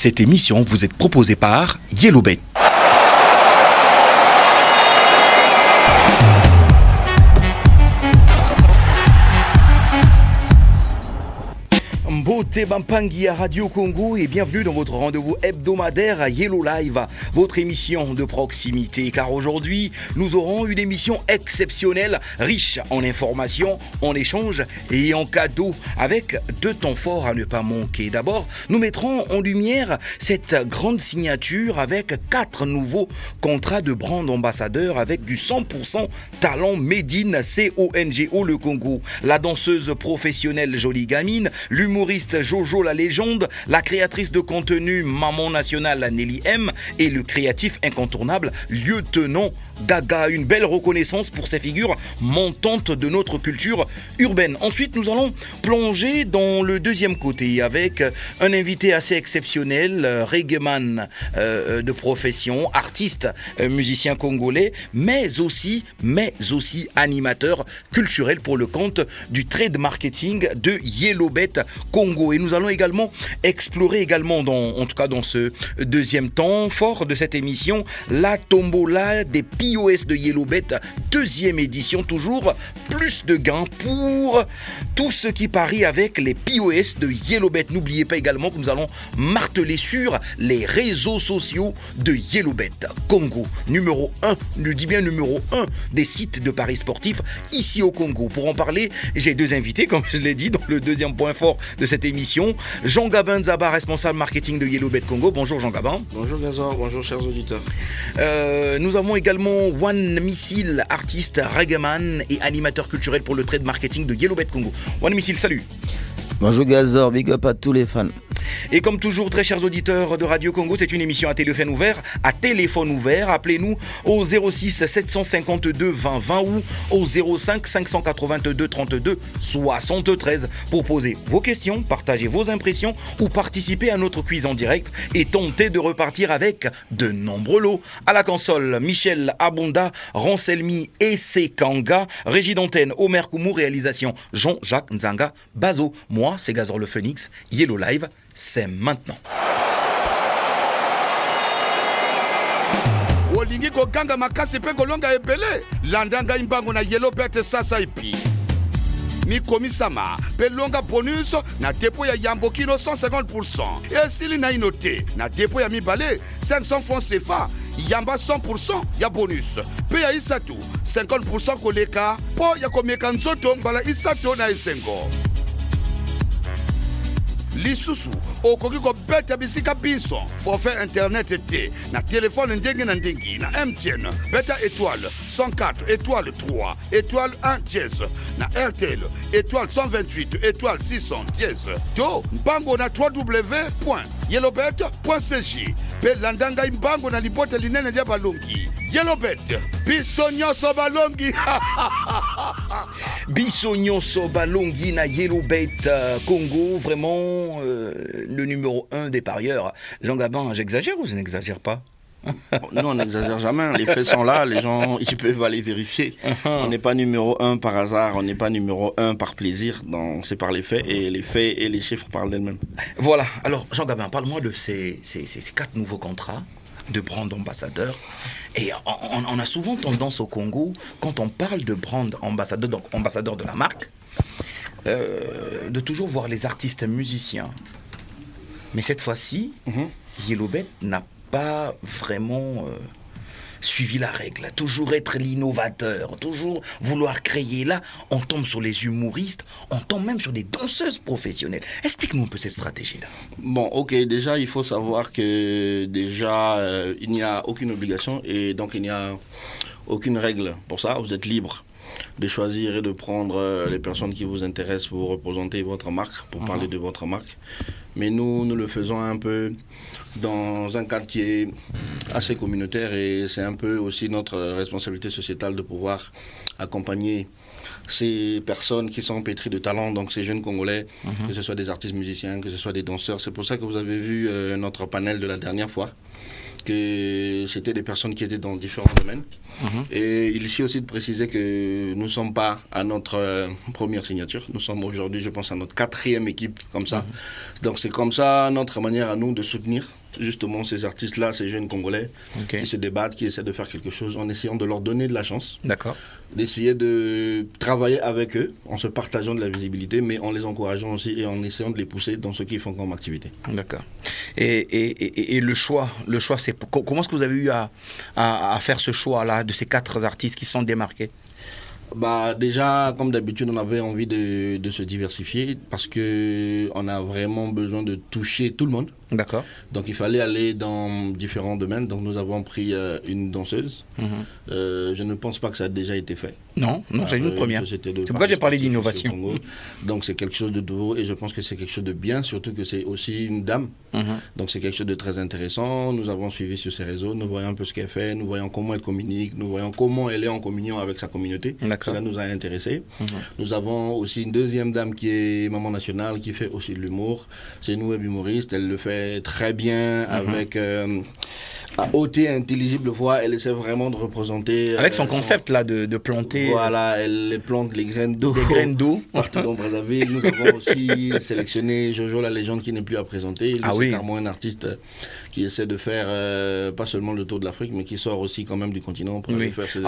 Cette émission vous est proposée par Yellowbet. Mbote Bampangi à Radio Congo et bienvenue dans votre rendez-vous hebdomadaire à Yellow Live, votre émission de proximité. Car aujourd'hui, nous aurons une émission exceptionnelle, riche en informations, en échanges et en cadeaux, avec deux temps forts à ne pas manquer. D'abord, nous mettrons en lumière cette grande signature avec 4 nouveaux contrats de brand ambassadeur avec du 100% talent made in CONGO le Congo. La danseuse professionnelle Jolie Gamine, l'humoriste Jojo la légende, la créatrice de contenu Maman Nationale Nelly M et le créatif incontournable Lieutenant Gaga. Une belle reconnaissance pour ces figures montantes de notre culture urbaine. Ensuite, nous allons plonger dans le deuxième côté avec un invité assez exceptionnel, reggaeman de profession, artiste, musicien congolais, mais aussi animateur culturel pour le compte du trade marketing de Yellowbet Congo. Et nous allons également explorer dans ce deuxième temps fort de cette émission, la tombola des POS de Yellowbet, deuxième édition, toujours plus de gains pour tous ceux qui parient avec les POS de Yellowbet. N'oubliez pas également que nous allons marteler sur les réseaux sociaux de Yellowbet Congo, numéro 1 des sites de paris sportifs ici au Congo. Pour en parler, j'ai deux invités, comme je l'ai dit, dans le deuxième point fort de cette émission. Jean Gabin Zaba, responsable marketing de Yellowbet Congo. Bonjour Jean Gabin. Bonjour Gazor, bonjour chers auditeurs. Nous avons également One Missile, artiste, reggaeman et animateur culturel pour le trade marketing de Yellowbet Congo. One Missile, salut. Bonjour Gazor, big up à tous les fans. Et comme toujours, très chers auditeurs de Radio Congo, c'est une émission à téléphone ouvert. Appelez-nous au 06 752 20 20 ou au 05 582 32 73 pour poser vos questions, partager vos impressions ou participer à notre quiz en direct et tenter de repartir avec de nombreux lots. À la console, Michel Abonda, Ranselmi et Sekanga, régie d'antenne Omer Koumou, réalisation Jean-Jacques Nzanga Bazo. Moi, c'est Gazor le Phoenix, Yellow Live. C'est maintenant. Olingi koganga makasi pe kolonga ebele landanga imbango na Yellowbet sasa ipi mikomisama pe longa bonus na dépôt ya Yambo kilo 150% et s'il na inoté na dépôt ya mibale 500 francs CFA Yamba 100% ya bonus pe ya isatu 50% koleka po ya komeka nzoto mbala isatu na esengo lisusu okoki kobeta bisika biso forfait internet te na téléphone ndenge na ndenge na MTN beta étoile 104 étoile 3 étoile 1 dièse na RTL étoile 128 étoile 600 dièse to mbango na www.yellowbet.cg pe landanga mbango na libote linene dia balongi Yellowbet biso nyonso balongi biso nyonso balongi na Yellowbet Congo, vraiment le numéro 1 des parieurs. Jean Gabin, j'exagère ou je n'exagère pas? Nous, on n'exagère jamais. Les faits sont là, les gens ils peuvent aller vérifier. On n'est pas numéro 1 par hasard, on n'est pas numéro 1 par plaisir. C'est par les faits et les chiffres parlent d'elles-mêmes. Voilà, alors Jean Gabin, parle-moi de ces 4 nouveaux contrats de brand ambassadeur. Et on a souvent tendance au Congo, quand on parle de brand ambassadeur, donc ambassadeur de la marque, de toujours voir les artistes musiciens. Mais cette fois-ci, Yellowbet n'a pas vraiment suivi la règle. Toujours être l'innovateur, toujours vouloir créer. Là, on tombe sur les humoristes, on tombe même sur des danseuses professionnelles. Explique-nous un peu cette stratégie-là. Bon, ok, déjà, il faut savoir que il n'y a aucune obligation et donc il n'y a aucune règle pour ça. Vous êtes libre de choisir et de prendre les personnes qui vous intéressent pour représenter votre marque, pour parler de votre marque. Mais nous le faisons un peu dans un cadre qui est assez communautaire et c'est un peu aussi notre responsabilité sociétale de pouvoir accompagner ces personnes qui sont pétries de talent, donc ces jeunes Congolais, que ce soit des artistes musiciens, que ce soit des danseurs. C'est pour ça que vous avez vu notre panel de la dernière fois. que c'était des personnes qui étaient dans différents domaines. Et il suffit aussi de préciser que nous ne sommes pas à notre première signature. Nous sommes aujourd'hui, je pense, à notre 4e équipe comme ça. Donc c'est comme ça notre manière à nous de soutenir justement ces artistes-là, ces jeunes Congolais qui se débattent, qui essaient de faire quelque chose en essayant de leur donner de la chance. D'accord. D'essayer de travailler avec eux en se partageant de la visibilité, mais en les encourageant aussi et en essayant de les pousser dans ce qu'ils font comme activité. D'accord. Et le choix, c'est comment est-ce que vous avez eu à faire ce choix-là de ces 4 artistes qui sont démarqués? Bah, déjà, comme d'habitude, on avait envie de se diversifier parce qu'on a vraiment besoin de toucher tout le monde. D'accord. Donc il fallait aller dans différents domaines. Donc nous avons pris une danseuse. Je ne pense pas que ça a déjà été fait. Non, c'est une première. C'est pourquoi j'ai parlé d'innovation. Donc c'est quelque chose de nouveau et je pense que c'est quelque chose de bien, surtout que c'est aussi une dame. Donc c'est quelque chose de très intéressant. Nous avons suivi sur ses réseaux, nous voyons un peu ce qu'elle fait, nous voyons comment elle communique, nous voyons comment elle est en communion avec sa communauté. Cela nous a intéressés. Nous avons aussi une deuxième dame qui est maman nationale, qui fait aussi de l'humour. C'est une web humoriste, elle le fait très bien avec à haute et intelligible voix. Elle essaie vraiment de représenter avec son concept là de planter. Voilà, elle plante les graines d'eau. Des graines d'eau partout dans Brazzaville. Nous avons aussi sélectionné Jojo la légende qui n'est plus à présenter. C'est carrément un artiste qui essaie de faire pas seulement le tour de l'Afrique, mais qui sort aussi quand même du continent pour aller faire ses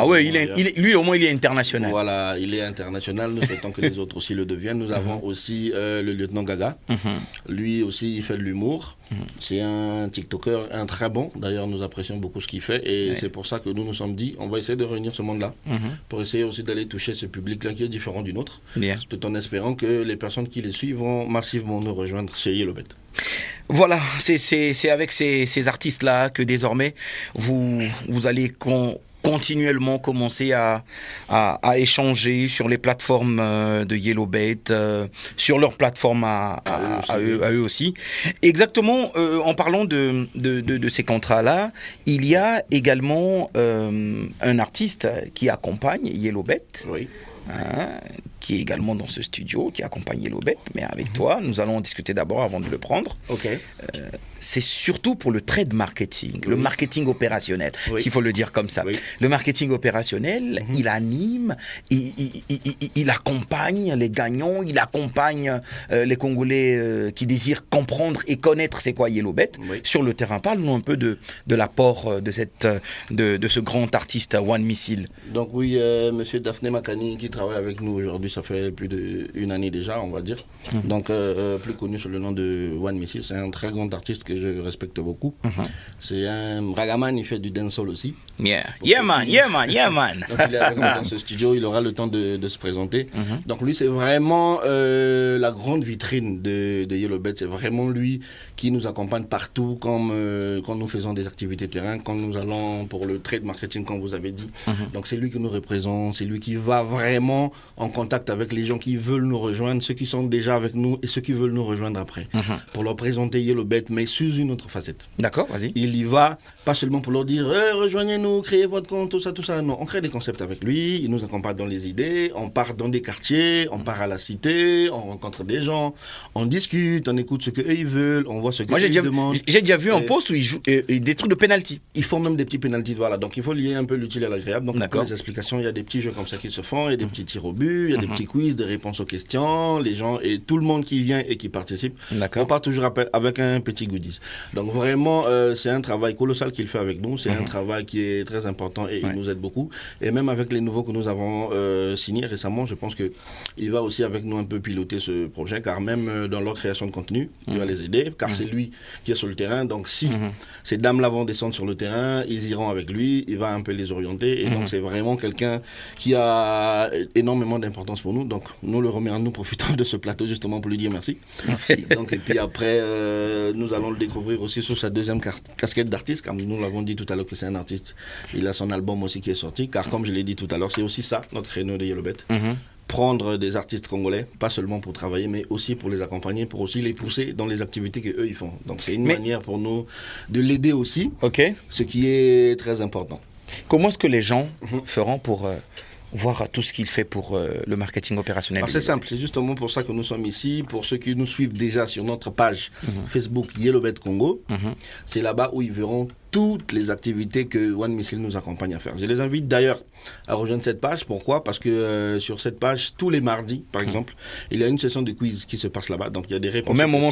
lui au moins il est international. Voilà, il est international. Nous souhaitons que les autres aussi le deviennent. Nous avons aussi le lieutenant Gaga. Lui aussi il fait de l'humour. C'est un TikToker, un très bon. D'ailleurs, nous apprécions beaucoup ce qu'il fait et c'est pour ça que nous nous sommes dit on va essayer de réunir ce monde-là pour essayer aussi d'aller toucher ce public-là qui est différent du nôtre, tout en espérant que les personnes qui les suivent vont massivement nous rejoindre chez Yellowbet. Voilà, c'est avec ces artistes-là que désormais vous allez continuellement commencer à échanger sur les plateformes de Yellowbet, sur leur plateforme à eux aussi. Exactement, en parlant de ces contrats-là, il y a également un artiste qui accompagne Yellowbet. Oui. Qui est également dans ce studio, qui accompagne Yellowbet, mais avec toi, nous allons en discuter d'abord avant de le prendre. C'est surtout pour le trade marketing, le marketing opérationnel, s'il faut le dire comme ça. Le marketing opérationnel, il anime, il accompagne les gagnants, il accompagne les Congolais qui désirent comprendre et connaître c'est quoi Yellowbet sur le terrain. Parle-nous un peu de l'apport de ce grand artiste One Missile. Donc oui, monsieur Daphné Makani qui travaille avec nous aujourd'hui, ça fait plus d'une année déjà, on va dire. Donc plus connu sous le nom de One Missile, c'est un très grand artiste que je respecte beaucoup. C'est un ragaman, il fait du dancehall aussi. Yeah man. Donc il est avec nous dans ce studio, il aura le temps de se présenter. Donc lui c'est vraiment la grande vitrine de Yellowbet, c'est vraiment lui qui nous accompagne partout quand nous faisons des activités terrain, quand nous allons pour le trade marketing comme vous avez dit. Donc c'est lui qui nous représente, c'est lui qui va vraiment en contact avec les gens qui veulent nous rejoindre, ceux qui sont déjà avec nous et ceux qui veulent nous rejoindre après, pour leur présenter Yellowbet mais sous une autre facette. D'accord, vas-y. Il y va pas seulement pour leur dire rejoignez-nous, créez votre compte, tout ça. Non, on crée des concepts avec lui, il nous accompagne dans les idées, on part dans des quartiers, on part à la cité, on rencontre des gens, on discute, on écoute ce qu'eux ils veulent, on voit ce qu'ils demandent. J'ai déjà vu un post où ils jouent des trucs de penalty. Ils font même des petits penalty, voilà. Donc il faut lier un peu l'utile à l'agréable. Donc pour les explications, il y a des petits jeux comme ça qui se font, il y a des petits tirs au but, il y a des petits quiz, des réponses aux questions, les gens et tout le monde qui vient et qui participe. On part toujours avec un petit goodies. Donc vraiment, c'est un travail colossal qu'il fait avec nous. C'est un travail qui est très important et il nous aide beaucoup. Et même avec les nouveaux que nous avons signés récemment, je pense qu'il va aussi avec nous un peu piloter ce projet, car même dans leur création de contenu, il va les aider, car c'est lui qui est sur le terrain. Donc si ces dames-là vont descendre sur le terrain, ils iront avec lui, il va un peu les orienter. Et donc c'est vraiment quelqu'un qui a énormément d'importance pour nous. Donc nous le remercions, nous profitons de ce plateau justement pour lui dire merci. Donc, et puis après, nous allons le découvrir aussi sur sa deuxième casquette d'artiste, car nous l'avons dit tout à l'heure que c'est un artiste. Il a son album aussi qui est sorti, car comme je l'ai dit tout à l'heure, c'est aussi ça notre créneau de Yellowbet. Prendre des artistes congolais, pas seulement pour travailler, mais aussi pour les accompagner, pour aussi les pousser dans les activités qu'eux ils font. Donc c'est une manière pour nous de l'aider aussi, ce qui est très important. Comment est-ce que les gens feront pour voir tout ce qu'il fait pour le marketing opérationnel? C'est simple, c'est justement pour ça que nous sommes ici. Pour ceux qui nous suivent déjà sur notre page Facebook Yellowbet Congo, c'est là-bas où ils verront toutes les activités que One Missile nous accompagne à faire. Je les invite d'ailleurs à rejoindre cette page. Pourquoi ? Parce que sur cette page, tous les mardis, par exemple, il y a une session de quiz qui se passe là-bas. Donc il y a des réponses. Au même moment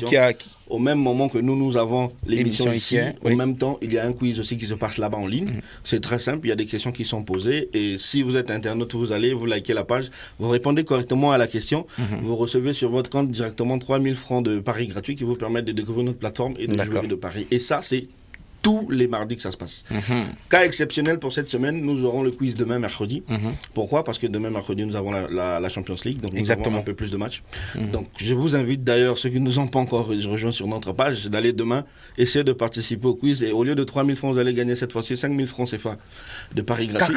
au même moment que nous avons l'émission ici, en même temps, il y a un quiz aussi qui se passe là-bas en ligne. C'est très simple, il y a des questions qui sont posées. Et si vous êtes internaute, vous allez, vous likez la page, vous répondez correctement à la question, vous recevez sur votre compte directement 3000 francs de paris gratuits qui vous permettent de découvrir notre plateforme et de jouer de paris. Et ça, c'est tous les mardis que ça se passe. Cas exceptionnel pour cette semaine, nous aurons le quiz demain mercredi. Pourquoi ? Parce que demain mercredi, nous avons la Champions League, donc nous avons un peu plus de matchs. Donc je vous invite d'ailleurs, ceux qui ne nous ont pas encore rejoints sur notre page, d'aller demain essayer de participer au quiz. Et au lieu de 3000 francs, vous allez gagner cette fois-ci 5000 francs CFA de paris gratuits.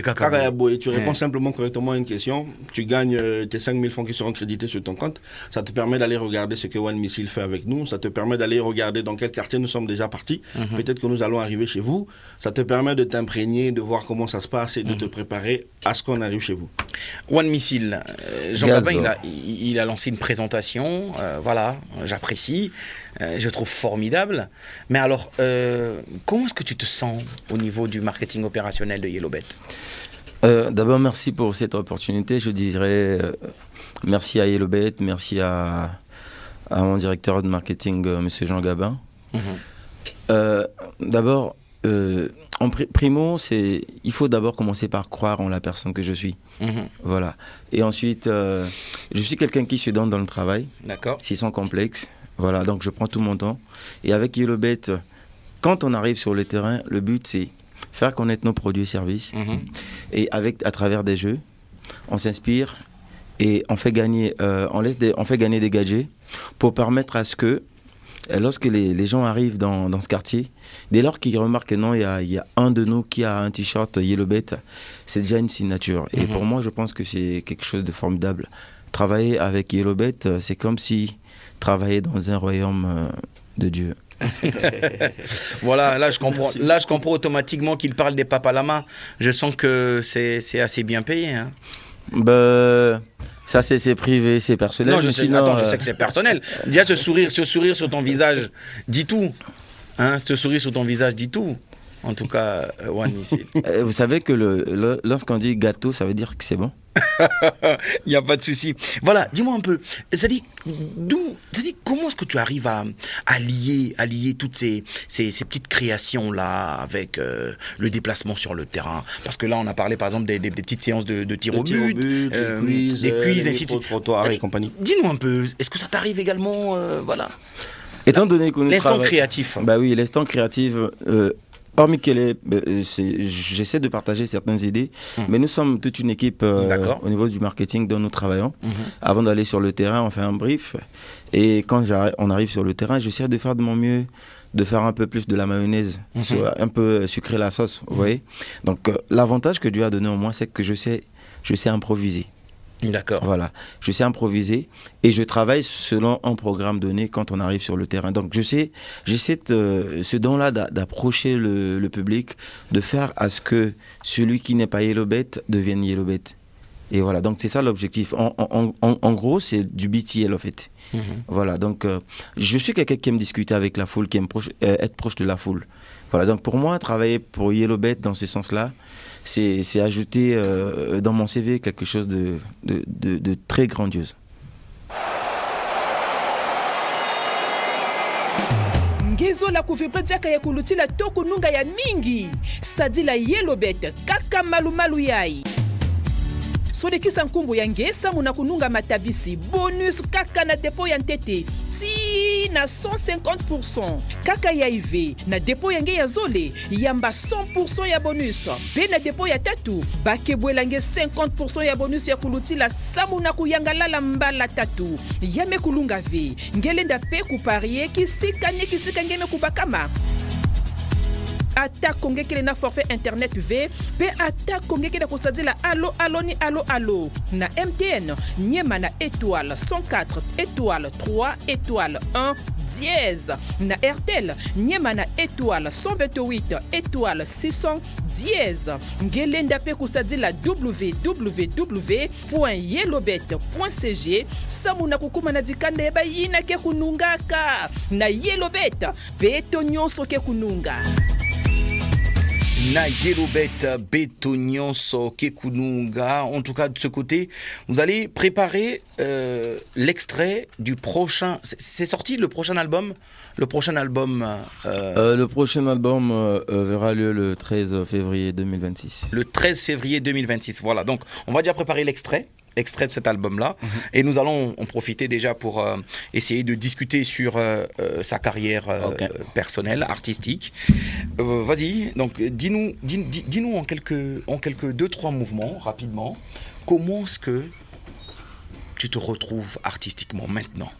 Kakayaboye. Tu réponds simplement correctement à une question, tu gagnes tes 5000 francs qui seront crédités sur ton compte. Ça te permet d'aller regarder ce que One Missile fait avec nous. Ça te permet d'aller regarder dans quel quartier nous sommes déjà partis. Peut-être que nous allons arriver chez vous, ça te permet de t'imprégner, de voir comment ça se passe et de te préparer à ce qu'on arrive chez vous. One Missile, Jean Gabin, il a lancé une présentation, voilà, j'apprécie, je trouve formidable. Mais alors, comment est-ce que tu te sens au niveau du marketing opérationnel de YellowBet ? D'abord, merci pour cette opportunité. Je dirais merci à YellowBet, merci à mon directeur de marketing, M. Jean Gabin. D'abord, primo, il faut d'abord commencer par croire en la personne que je suis. Voilà. Et ensuite, je suis quelqu'un qui se donne dans le travail. D'accord. C'est sans complexe. Voilà, donc je prends tout mon temps. Et avec YellowBet, quand on arrive sur le terrain, le but c'est faire connaître nos produits et services. Et à travers des jeux, on s'inspire et on fait gagner des gadgets pour permettre à ce que lorsque les gens arrivent dans ce quartier, dès lors qu'ils remarquent que non, il y a un de nous qui a un t-shirt YellowBet, c'est déjà une signature. Et pour moi, je pense que c'est quelque chose de formidable. Travailler avec YellowBet, c'est comme si travailler dans un royaume de Dieu. Voilà, là je comprends automatiquement qu'il parle des papalama. Je sens que c'est assez bien payé. Hein. Ça c'est privé, c'est personnel. Non, je sais que c'est personnel. Déjà ce sourire sur ton visage dit tout. Hein, ce sourire sur ton visage dit tout. En tout cas, One Missile. Vous savez que lorsqu'on dit gâteau, ça veut dire que c'est bon. Il n'y a pas de souci. Voilà, dis-moi un peu. C'est-à-dire, comment est-ce que tu arrives à lier toutes ces petites créations-là avec le déplacement sur le terrain ? Parce que là, on a parlé par exemple des petites séances de tir au but, des quiz, ainsi de suite. Trottoirs et compagnie. Dis-nous un peu, est-ce que ça t'arrive également voilà. Étant donné que nous l'instant créatif. Bah oui, l'instant créatif. Hormis j'essaie de partager certaines idées, mais nous sommes toute une équipe au niveau du marketing dont nous travaillons. Avant d'aller sur le terrain, on fait un brief. Et quand on arrive sur le terrain, j'essaie de faire de mon mieux, de faire un peu plus de la mayonnaise, un peu sucrer la sauce, vous voyez. Donc l'avantage que Dieu a donné au moins, c'est que je sais improviser. D'accord. Voilà, je sais improviser et je travaille selon un programme donné quand on arrive sur le terrain. Donc j'essaie ce don-là d'approcher le public, de faire à ce que celui qui n'est pas YellowBet devienne YellowBet. Et voilà, donc c'est ça l'objectif. En gros, c'est du BTL en fait. Voilà, donc je suis quelqu'un qui aime discuter avec la foule, qui aime être proche de la foule. Voilà, donc pour moi, travailler pour YellowBet dans ce sens-là, c'est ajouter dans mon CV quelque chose de très grandiose. ngezo la kuvibra jaka ya kulutila toku nunga ya mingi sadila YellowBet kaka malumalu yai sodekisa nkumbu ya ngesa muna kununga matabisi bonus kaka na depo ya ntete ti na 150% kaka ya IV na depo ya nge ya zole yamba 100% ya bonus pe na depo ya tatu bakebwela nge 50% ya bonus ya kulutila samu na kuyangalala mbala tatu yame kulunga ve ngelenda pe kuparie kisika ngeme kubakama ata kongekele na forfait internet V pe ata kongekele kusadila allo na MTN nyema na étoile 104 étoile 3 étoile 1 dièse na RTL nyema na étoile 128 étoile 600 dièse ngelenda pe kusadila www.yellowbet.cg samuna kukuma na dikanda eba yina ke kunungaka na YellowBet pe to nyonso ke kununga. Na Yellowbet Betonyonso Kekununga. En tout cas, de ce côté, vous allez préparer l'extrait du prochain. C'est sorti le prochain album. Le prochain album verra lieu le 13 février 2026. Le 13 février 2026. Voilà. Donc, on va déjà préparer l'extrait de cet album-là. Et nous allons en profiter déjà pour essayer de discuter sur sa carrière personnelle, artistique. Vas-y, donc dis-nous en quelques 2-3 mouvements, rapidement, comment est-ce que tu te retrouves artistiquement maintenant?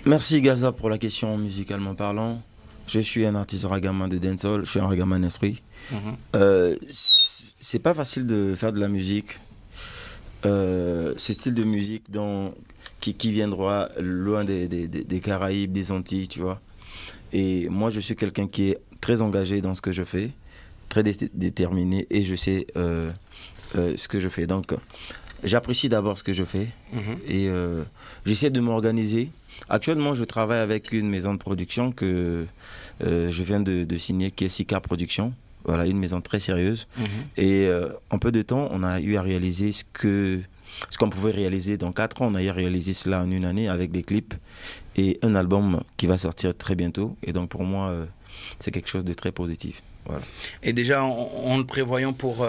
Merci Gaza pour la question musicalement parlant. Je suis un artiste ragaman de dancehall, je suis un ragaman instruit. C'est pas facile de faire de la musique, ce style de musique qui viendra loin des Caraïbes, des Antilles, tu vois. Et moi, je suis quelqu'un qui est très engagé dans ce que je fais, très déterminé, et je sais ce que je fais. Donc, j'apprécie d'abord ce que je fais, et j'essaie de m'organiser. Actuellement, je travaille avec une maison de production que je viens de signer, qui est Sika Production. Voilà, une maison très sérieuse. Et en peu de temps, on a eu à réaliser ce qu'on pouvait réaliser dans 4 ans. On a eu à réaliser cela en 1 année avec des clips et un album qui va sortir très bientôt. Et donc pour moi, c'est quelque chose de très positif. Voilà. Et déjà, en le prévoyant pour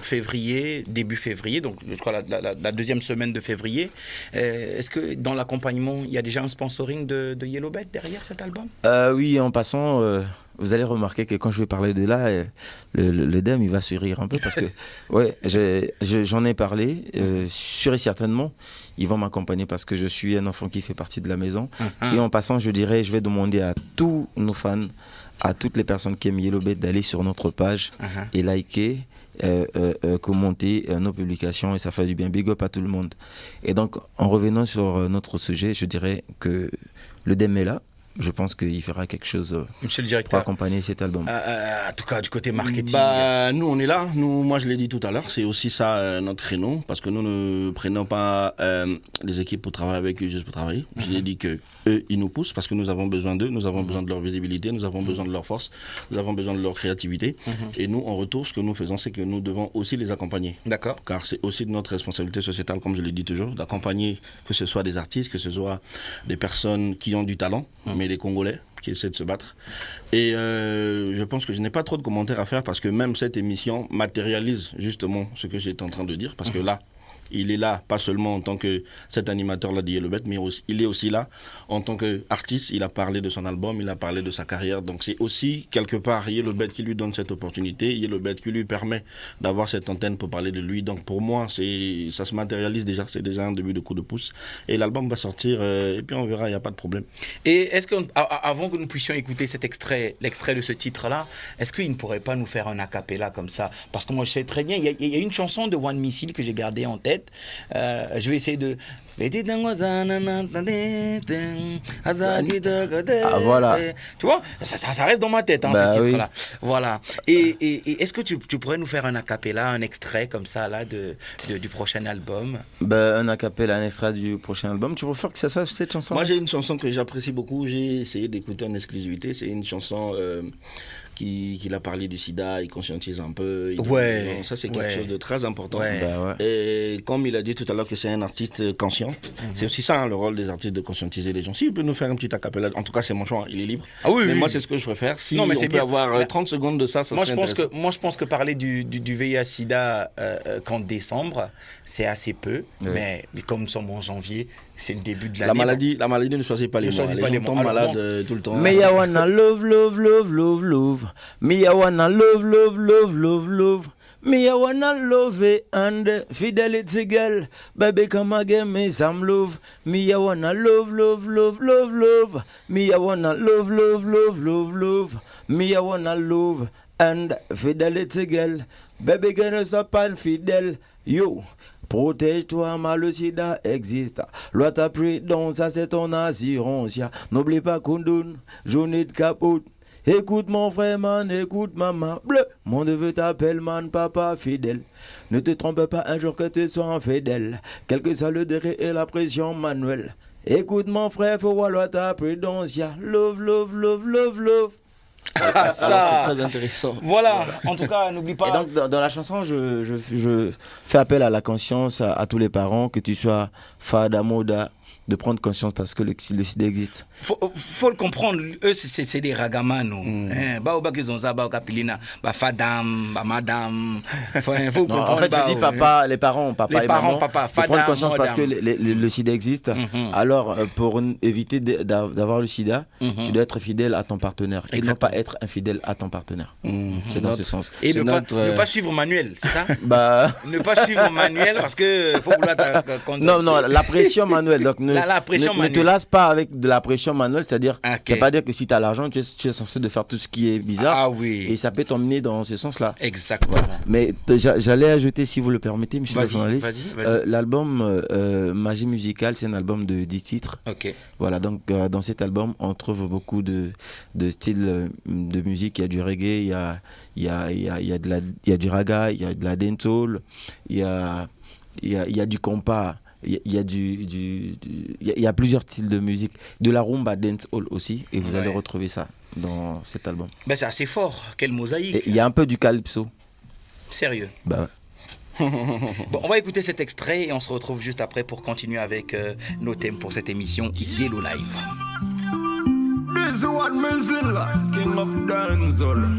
février, début février, donc je crois la deuxième semaine de février, est-ce que dans l'accompagnement, il y a déjà un sponsoring de Yellowbet derrière cet album? Oui, en passant, vous allez remarquer que quand je vais parler de là, le DEM, il va se rire un peu parce que ouais, j'en ai parlé, sûr et certainement, ils vont m'accompagner parce que je suis un enfant qui fait partie de la maison. Et en passant, je vais demander à tous nos fans, à toutes les personnes qui aiment Yellowbet d'aller sur notre page et liker, commenter nos publications et ça fait du bien. Big up à tout le monde. Et donc, en revenant sur notre sujet, je dirais que le DEM est là. Je pense qu'il fera quelque chose Monsieur le directeur, pour accompagner cet album. En tout cas, du côté marketing. Nous, on est là. Moi, je l'ai dit tout à l'heure, c'est aussi ça notre créneau. Parce que nous ne prenons pas les équipes pour travailler avec eux juste pour travailler. Je l'ai dit que eux, ils nous poussent parce que nous avons besoin d'eux. Nous avons besoin de leur visibilité, nous avons besoin de leur force, nous avons besoin de leur créativité. Et nous, en retour, ce que nous faisons, c'est que nous devons aussi les accompagner. D'accord. Car c'est aussi de notre responsabilité sociétale, comme je l'ai dit toujours, d'accompagner que ce soit des artistes, que ce soit des personnes qui ont du talent, mais des Congolais qui essaient de se battre. Et je pense que je n'ai pas trop de commentaires à faire parce que même cette émission matérialise justement ce que j'étais en train de dire. Parce que là, il est là, pas seulement en tant que cet animateur-là de Yellowbet, mais aussi, il est aussi là en tant qu'artiste. Il a parlé de son album, il a parlé de sa carrière. Donc c'est aussi quelque part Yellowbet qui lui donne cette opportunité, Yellowbet qui lui permet d'avoir cette antenne pour parler de lui. Donc pour moi, ça se matérialise déjà, c'est déjà un début de coup de pouce. Et l'album va sortir et puis on verra, il n'y a pas de problème. Et est-ce qu'avant que nous puissions écouter l'extrait de ce titre-là, est-ce qu'il ne pourrait pas nous faire un a cappella comme ça? Parce que moi je sais très bien, il y a une chanson de One Missile que j'ai gardée en tête. Je vais essayer de... Ah, voilà. Tu vois, ça reste dans ma tête, ce titre-là. Oui. Voilà. Et est-ce que tu pourrais nous faire un a cappella, un extrait comme ça là, du prochain album? Un a cappella, un extrait du prochain album. Tu préfères que ça soit cette chanson? Moi, j'ai une chanson que j'apprécie beaucoup. J'ai essayé d'écouter en exclusivité. C'est une chanson... qu'il a parlé du sida, il conscientise un peu. Ça, c'est quelque chose de très important. Et comme il a dit tout à l'heure que c'est un artiste conscient, c'est aussi ça, le rôle des artistes, de conscientiser les gens. S'il peut nous faire un petit acapella, en tout cas, c'est mon choix, il est libre. Mais moi, c'est ce que je préfère. Si on peut avoir 30 secondes de ça, serait intéressant. Moi, je pense que parler du VIH-Sida qu'en décembre, c'est assez peu. Mais comme nous sommes en janvier, c'est le début de l'année. La maladie ne choisit pas les mots. Les gens tombent malades tout le temps. Me I wanna love, love, love, love, love. Me I wanna love, love, love, love, love. Me I wanna love it and fidelity girl. Baby come and give me some love. Me I wanna love, love, love, love, love. Me I wanna love, love, love, love, love. Me I wanna love and fidelity girl. Baby girl sois pas infidèle. Yo. Protège-toi, mal le sida existe. Loi ta prudence, ça c'est ton assurance. N'oublie pas qu'on donne, journée de capote. Écoute mon frère man, écoute maman bleu. Mon neveu t'appelle man, papa fidèle. Ne te trompe pas un jour que tu sois infidèle. Quel que soit le degré et la pression manuelle. Écoute mon frère, faut voir loi ta prudence. Love, love, love, love, love. Ah, ça. C'est très intéressant. Voilà, en tout cas, n'oublie pas. Et donc, dans la chanson, je fais appel à la conscience, à tous les parents, que tu sois fada, moda, de prendre conscience parce que le sida existe. Faut le comprendre, eux c'est des ragamano. Bah qu'ils ont ça, bah kapilina, bah fadam, bah madame. Faut comprendre. En fait, je dis papa, les parents, papa les et parents, maman, papa, de fadam, prendre conscience madame. parce que le sida existe. Alors, pour éviter d'avoir le sida, tu dois être fidèle à ton partenaire et non pas être infidèle à ton partenaire. C'est dans ce sens. Et ne pas suivre Manuel, c'est ça? Bah... Ne pas suivre Manuel parce que faut vouloir Non, la pression manuelle. Donc la pression ne te lasse pas avec de la pression manuelle, c'est-à-dire, Okay. c'est pas dire que si tu as l'argent, tu es censé de faire tout ce qui est bizarre. Ah oui. Et ça peut t'emmener dans ce sens-là. Exactement. Voilà. Mais j'allais ajouter, si vous le permettez, monsieur le journaliste, vas-y. l'album Magie Musicale, c'est un album de 10 titres. Ok. Voilà, donc dans cet album, on trouve beaucoup de styles de musique. Il y a du reggae, il y a du raga, il y a de la dancehall, il y a du compas. Il y a plusieurs styles de musique, de la rumba dancehall aussi, et vous allez retrouver ça dans cet album. Ben c'est assez fort, quelle mosaïque. Et il y a un peu du calypso. Sérieux. Bah ouais. Bon, on va écouter cet extrait et on se retrouve juste après pour continuer avec nos thèmes pour cette émission Yellow Live. This is what Mozilla, King of Dancehall.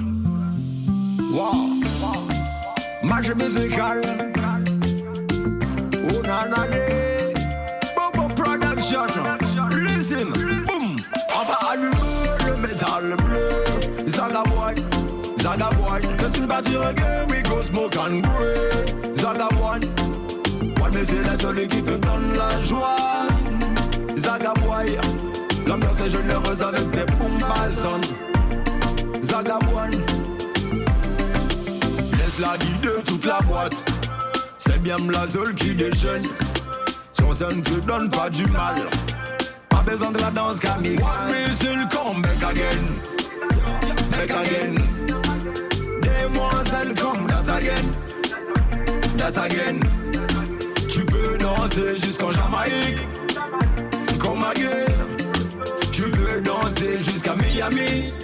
Wow. Magie musicale. Oh nanane. Bobo Production. Listen. Boom. On va allumer le métal bleu. Zagaboy. Zagaboy. C'est une partie reggae. We go smoke and break. Zagaboy. What me c'est la seule qui te donne la joie. Zagaboy. L'ambiance est généreuse avec des bombazons. Zagaboy. Laisse-la guider toute la boîte. C'est bien Mlazol qui déjeune. Sur scène ne te donne pas du mal. Pas besoin de la danse kamikaze. Mais c'est le come back again. Back again. Demoiselle come dance again. Dance again. Tu peux danser jusqu'en Jamaïque. Come again. Tu peux danser jusqu'à Miami.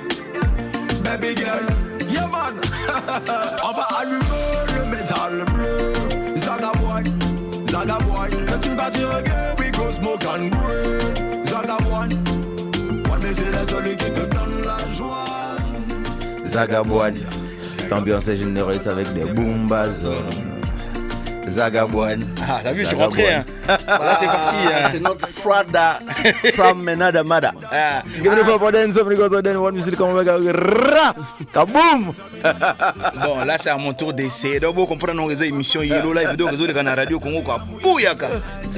Baby girl. Yeah man. On va allumer le métal bleu. Zagaboy, Zagaboy. C'est une partie reggae, we go smoke and break. Zagaboy, one day c'est la seule qui te donne la joie. Zagaboy. L'ambiance est généreuse avec des boombazons. Zagaboy. Ah, t'as vu, je suis rentré. Hein. Là, c'est parti. Hein. C'est notre Frada from Menada Mada. Give me the pop dance, because then one music come back. Kaboom! Bon, là, c'est à mon tour d'essayer. Donc, vous comprenez nos réseaux émissions Yellow Live, donc réseau de Ghana Radio Congo, quoi. Bouyaka!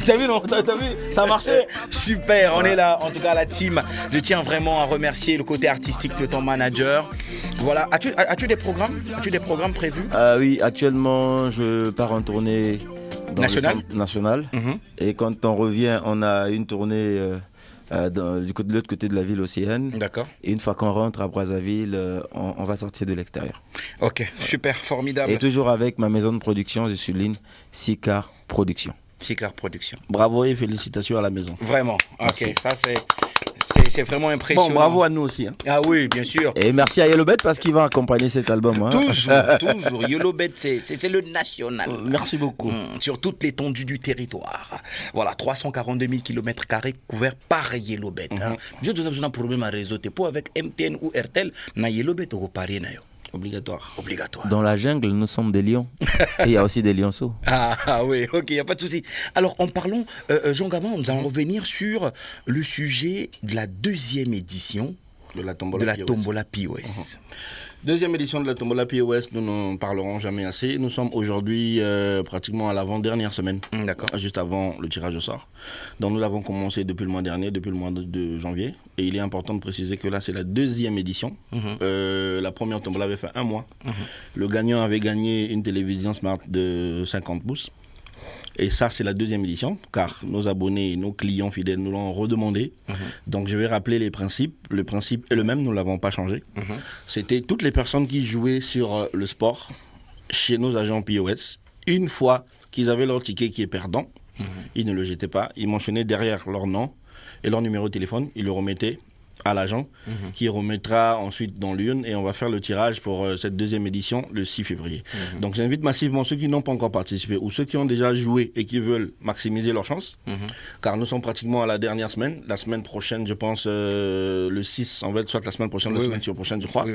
T'as vu, non? T'as vu? Ça a marché? Super, on est là, en tout cas, la team. Je tiens vraiment à remercier le côté artistique de ton manager. Voilà. As-tu des programmes? As-tu des programmes prévus? Oui, actuellement, je pars en tournée nationale. Et quand on revient, on a une tournée de l'autre côté de la ville océane. D'accord. Et une fois qu'on rentre à Brazzaville, on va sortir de l'extérieur. Ok, super, formidable. Et toujours avec ma maison de production, je suis Lynn, Sicar Production. Sicar Production. Bravo et félicitations à la maison. Vraiment, ok, ça c'est vraiment impressionnant. Bon, bravo à nous aussi. Hein. Ah oui, bien sûr. Et merci à Yellowbet parce qu'il va accompagner cet album. Hein. Toujours. Yellowbet, c'est le national. Merci beaucoup. Sur toute l'étendue du territoire. Voilà, 342 000 km² couverts par Yellowbet. Je vous ai un problème à réseau. Pour avec MTN ou RTL, na Yellowbet au pari na yo. Obligatoire. Dans la jungle, nous sommes des lions. Et il y a aussi des lionceaux. Ah oui, ok, il n'y a pas de souci. Alors, en parlant, Jean Gabin, nous allons revenir sur le sujet de la deuxième édition de la Tombola POS. Deuxième édition de la Tombola POS, nous n'en parlerons jamais assez. Nous sommes aujourd'hui pratiquement à l'avant-dernière semaine, juste avant le tirage au sort. Donc nous l'avons commencé depuis le mois dernier, depuis le mois de janvier. Et il est important de préciser que là, c'est la deuxième édition. La première Tombola avait fait un mois. Le gagnant avait gagné une télévision Smart de 50 pouces. Et ça, c'est la deuxième édition, car nos abonnés et nos clients fidèles nous l'ont redemandé. Donc, je vais rappeler les principes. Le principe est le même, nous ne l'avons pas changé. C'était toutes les personnes qui jouaient sur le sport chez nos agents POS. Une fois qu'ils avaient leur ticket qui est perdant, ils ne le jetaient pas. Ils mentionnaient derrière leur nom et leur numéro de téléphone. Ils le remettaient à l'agent qui remettra ensuite dans l'urne et on va faire le tirage pour cette deuxième édition le 6 février. Donc j'invite massivement ceux qui n'ont pas encore participé ou ceux qui ont déjà joué et qui veulent maximiser leurs chances car nous sommes pratiquement à la dernière semaine. La semaine prochaine, je pense, le 6, en fait, soit la semaine prochaine, la semaine prochaine, je crois.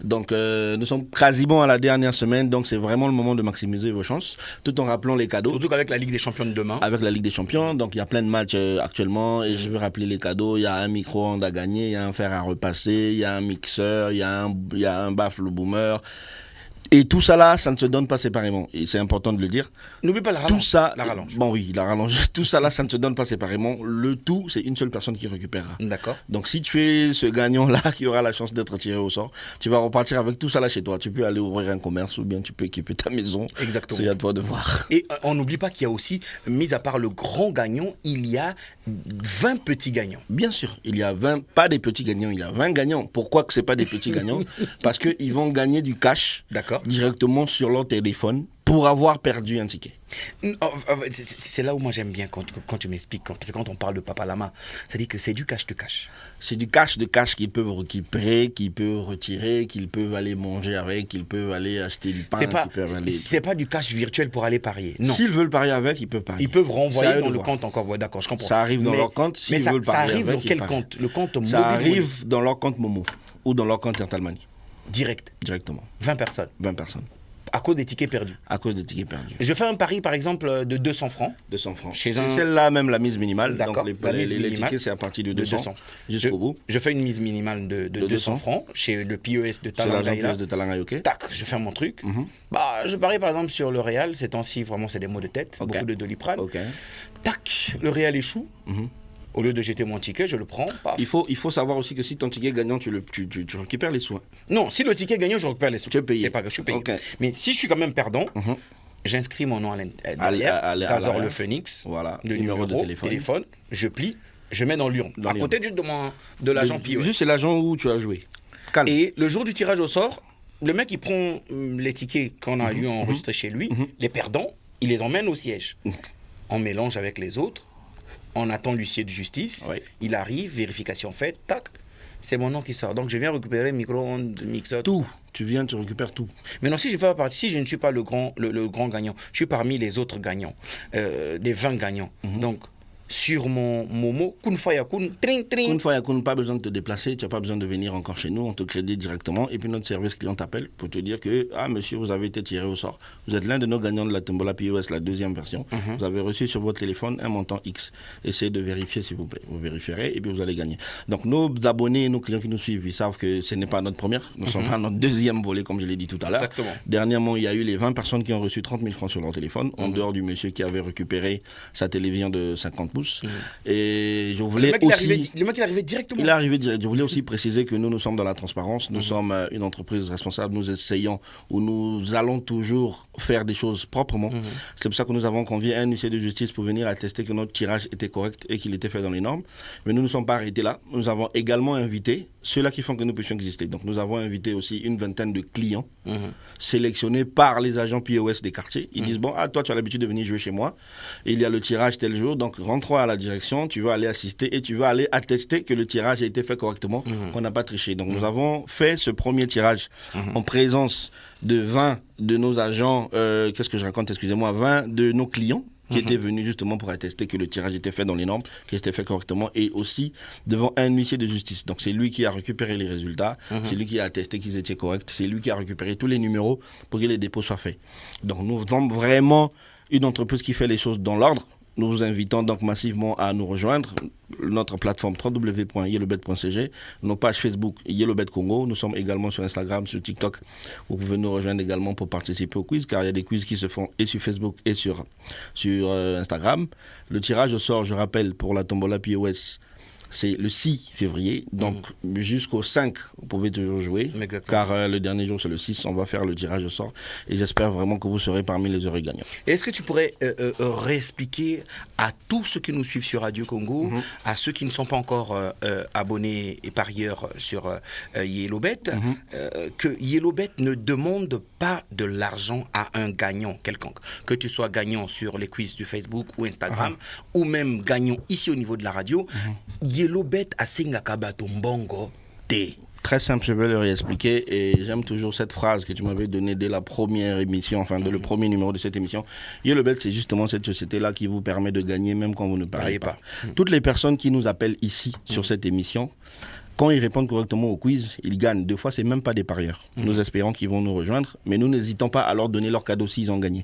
Donc nous sommes quasiment à la dernière semaine, donc c'est vraiment le moment de maximiser vos chances tout en rappelant les cadeaux. Surtout qu'avec la Ligue des Champions de demain. Avec la Ligue des Champions, donc il y a plein de matchs actuellement et je vais rappeler les cadeaux. Il y a un micro-ondes à gagner, il y a un fer à repasser, il y a un mixeur, il y a un baffle boomer. Et tout ça là, ça ne se donne pas séparément. Et c'est important de le dire. N'oublie pas la rallonge. Tout ça, la rallonge. Bon oui, la rallonge. Tout ça là, ça ne se donne pas séparément. Le tout, c'est une seule personne qui récupérera. D'accord. Donc si tu es ce gagnant là qui aura la chance d'être tiré au sort, tu vas repartir avec tout ça là chez toi. Tu peux aller ouvrir un commerce ou bien tu peux équiper ta maison. Exactement. C'est à toi de voir. Et on n'oublie pas qu'il y a aussi, mis à part le grand gagnant, il y a 20 petits gagnants. Bien sûr, il y a 20, pas des petits gagnants, il y a 20 gagnants. Pourquoi que ce n'est pas des petits gagnants? Parce qu'ils vont gagner du cash directement sur leur téléphone pour avoir perdu un ticket. C'est là où moi j'aime bien quand tu m'expliques, parce que quand on parle de Papa Lama, ça dit que c'est du cash de cash. C'est du cash de cash qu'ils peuvent récupérer, qu'ils peuvent retirer, qu'ils peuvent aller manger avec, qu'ils peuvent aller acheter du pain. C'est pas du cash virtuel pour aller parier. Non. S'ils veulent parier avec, ils peuvent parier. Ils peuvent renvoyer dans le compte encore. Ouais, d'accord, je comprends. Ça arrive dans leur compte. S'ils veulent parier avec, ça arrive dans quel compte? Le compte Momo. Ça arrive dans leur compte Momo ou dans leur compte Airtel Money. Directement. 20 personnes. 20 personnes. À cause des tickets perdus. À cause des tickets perdus. Je fais un pari, par exemple, de 200 francs. 200 francs. C'est celle-là même la mise minimale. D'accord. Donc les tickets, c'est à partir de 200 jusqu'au bout. Je fais une mise minimale de 200 francs chez le POS de Talangaïla. Ok. Tac, je fais mon truc. Je parie par exemple sur le Real. Ces temps-ci, vraiment, c'est des mots de tête. Okay. Beaucoup de Doliprane. Okay. Tac, le Real échoue. Au lieu de jeter mon ticket, je le prends. Paf. Il faut savoir aussi que si ton ticket est gagnant, tu récupères les sous. Non, si le ticket est gagnant, je récupère les sous. Tu es payé. C'est pas que je suis payé. Okay. Mais si je suis quand même perdant, j'inscris mon nom à Trésor le Phoenix, voilà, le numéro de téléphone, je plie, je mets dans l'urne. À côté juste de l'agent POS. Juste c'est l'agent où tu as joué. Calme. Et le jour du tirage au sort, le mec il prend les tickets qu'on a eu enregistrés chez lui, les perdants, il les emmène au siège. On mélange avec les autres. On attend l'huissier de justice, il arrive, vérification faite, tac, c'est mon nom qui sort. Donc je viens récupérer micro-ondes, mixeur. Tout, tu récupères tout. Maintenant, si je ne suis pas le grand gagnant, je suis parmi les autres gagnants, des 20 gagnants. Donc, sur mon Momo, Kun Fayakun, tring tring. Kun Fayakun, pas besoin de te déplacer, tu n'as pas besoin de venir encore chez nous, on te crédite directement. Et puis notre service client t'appelle pour te dire que, monsieur, vous avez été tiré au sort. Vous êtes l'un de nos gagnants de la Tombola POS, la deuxième version. Vous avez reçu sur votre téléphone un montant X. Essayez de vérifier, s'il vous plaît. Vous vérifierez et puis vous allez gagner. Donc nos abonnés, nos clients qui nous suivent, ils savent que ce n'est pas notre première. Nous sommes à notre deuxième volet, comme je l'ai dit tout à l'heure. Exactement. Dernièrement, il y a eu les 20 personnes qui ont reçu 30 000 francs sur leur téléphone, en dehors du monsieur qui avait récupéré sa télévision de 50 pouces. Et je voulais aussi... Le mec, il est arrivé directement. Il est arrivé direct. Je voulais aussi préciser que nous sommes dans la transparence. Nous sommes une entreprise responsable. Nous essayons ou nous allons toujours faire des choses proprement. C'est pour ça que nous avons convié un huissier de justice pour venir attester que notre tirage était correct et qu'il était fait dans les normes. Mais nous ne sommes pas arrêtés là. Nous avons également invité ceux-là qui font que nous puissions exister. Donc nous avons invité aussi une vingtaine de clients sélectionnés par les agents POS des quartiers. Ils disent, bon, toi tu as l'habitude de venir jouer chez moi. Il y a le tirage tel jour, donc rentre à la direction, tu vas aller assister et tu vas aller attester que le tirage a été fait correctement, qu'on n'a pas triché. Donc nous avons fait ce premier tirage en présence de 20 de nos agents, 20 de nos clients qui étaient venus justement pour attester que le tirage était fait dans les normes, qu'il était fait correctement, et aussi devant un huissier de justice. Donc c'est lui qui a récupéré les résultats, c'est lui qui a attesté qu'ils étaient corrects, c'est lui qui a récupéré tous les numéros pour que les dépôts soient faits. Donc nous sommes vraiment une entreprise qui fait les choses dans l'ordre. Nous vous invitons donc massivement à nous rejoindre. Notre plateforme www.yellowbet.cg, nos pages Facebook Yellowbet Congo. Nous sommes également sur Instagram, sur TikTok. Vous pouvez nous rejoindre également pour participer au quiz, car il y a des quiz qui se font et sur Facebook et sur Instagram. Le tirage au sort, je rappelle, pour la Tombola POS, c'est le 6 février, donc jusqu'au 5, vous pouvez toujours jouer, car le dernier jour, c'est le 6, on va faire le tirage au sort, et j'espère vraiment que vous serez parmi les heureux gagnants. Est-ce que tu pourrais réexpliquer à tous ceux qui nous suivent sur Radio Congo, à ceux qui ne sont pas encore abonnés et parieurs sur Yellowbet, que Yellowbet ne demande pas de l'argent à un gagnant quelconque, que tu sois gagnant sur les quiz du Facebook ou Instagram, ou même gagnant ici au niveau de la radio, Yellowbet asengaka bato mbongo te. Très simple, je vais le réexpliquer et j'aime toujours cette phrase que tu m'avais donnée dès la première émission, enfin le premier numéro de cette émission. Yellowbet, c'est justement cette société-là qui vous permet de gagner même quand vous ne pariez pas. Toutes les personnes qui nous appellent ici sur cette émission, quand ils répondent correctement au quiz, ils gagnent. Des fois, c'est même pas des parieurs. Nous espérons qu'ils vont nous rejoindre, mais nous n'hésitons pas à leur donner leur cadeau s'ils ont gagné.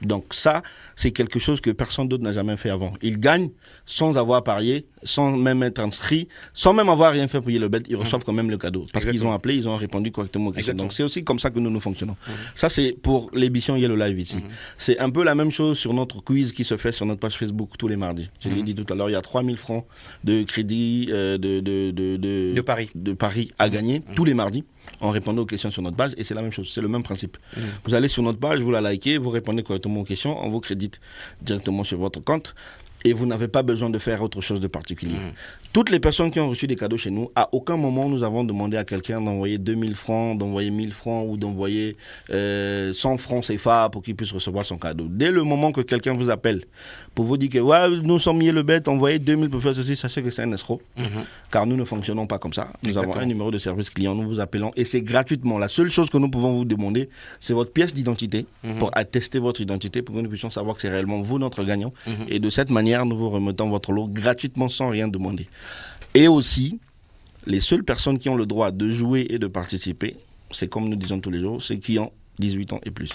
Donc ça, c'est quelque chose que personne d'autre n'a jamais fait avant. Ils gagnent sans avoir parié, sans même être inscrits, sans même avoir rien fait pour Yellowbet, ils reçoivent quand même le cadeau. Parce qu'ils ont appelé, ils ont répondu correctement aux questions. Donc c'est aussi comme ça que nous fonctionnons. Ça, c'est pour l'émission Yellow Live ici. C'est un peu la même chose sur notre quiz qui se fait sur notre page Facebook tous les mardis. Je l'ai dit tout à l'heure, il y a 3000 francs de crédit de paris à gagner tous les mardis en répondant aux questions sur notre page, et c'est la même chose, c'est le même principe. Vous allez sur notre page, vous la likez, vous répondez correctement aux questions, on vous crédite directement sur votre compte et vous n'avez pas besoin de faire autre chose de particulier. Toutes les personnes qui ont reçu des cadeaux chez nous, à aucun moment nous avons demandé à quelqu'un d'envoyer 2000 francs, d'envoyer 1000 francs ou d'envoyer 100 francs CFA pour qu'il puisse recevoir son cadeau. Dès le moment que quelqu'un vous appelle pour vous dire que ouais, nous sommes Yellowbet, envoyez 2000 pour faire ceci, sachez que c'est un escroc, car nous ne fonctionnons pas comme ça. Nous avons un numéro de service client, nous vous appelons et c'est gratuitement. La seule chose que nous pouvons vous demander, c'est votre pièce d'identité pour attester votre identité, pour que nous puissions savoir que c'est réellement vous notre gagnant. Et de cette manière, nous vous remettons votre lot gratuitement sans rien demander. Et aussi, les seules personnes qui ont le droit de jouer et de participer, c'est comme nous disons tous les jours, ceux qui ont 18 ans et plus.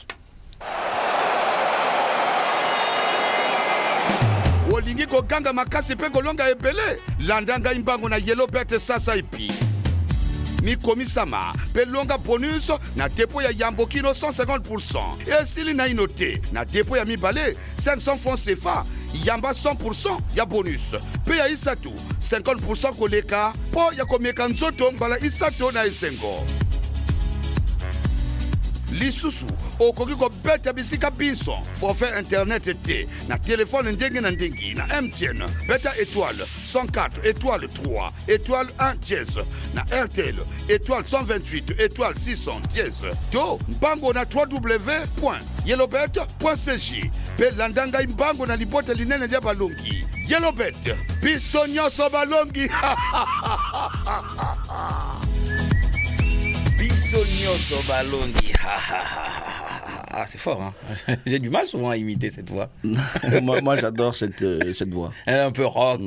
olingi koganga makasi mpe kolonga ebele landa ngai mbango na Yellowbet sasa ipi mikomisama mpe longa bonus na depo ya yambokino 150%. Esili na ino te na depo ya mibale 500 francs CFA yamba 100% ya bonus mpe ya isatu 50% koleka mpo ya komeka nzoto mbala isatu na esengo. Lisusu okoki kobeta bisika biso forfait internet te na telefone ndenge na ndenge na MTN beta étoile 104 étoile 3 étoile 1 dièse na RTL étoile 128 étoile 600 dièse to mbango na www.yellowbet.cj pe landanga mbango na libota linene dia balongi. Yellowbet biso nyonso balongi. Bisognoso Balongi. Ah, c'est fort, hein. J'ai du mal souvent à imiter cette voix. moi j'adore cette voix. Elle est un peu rock.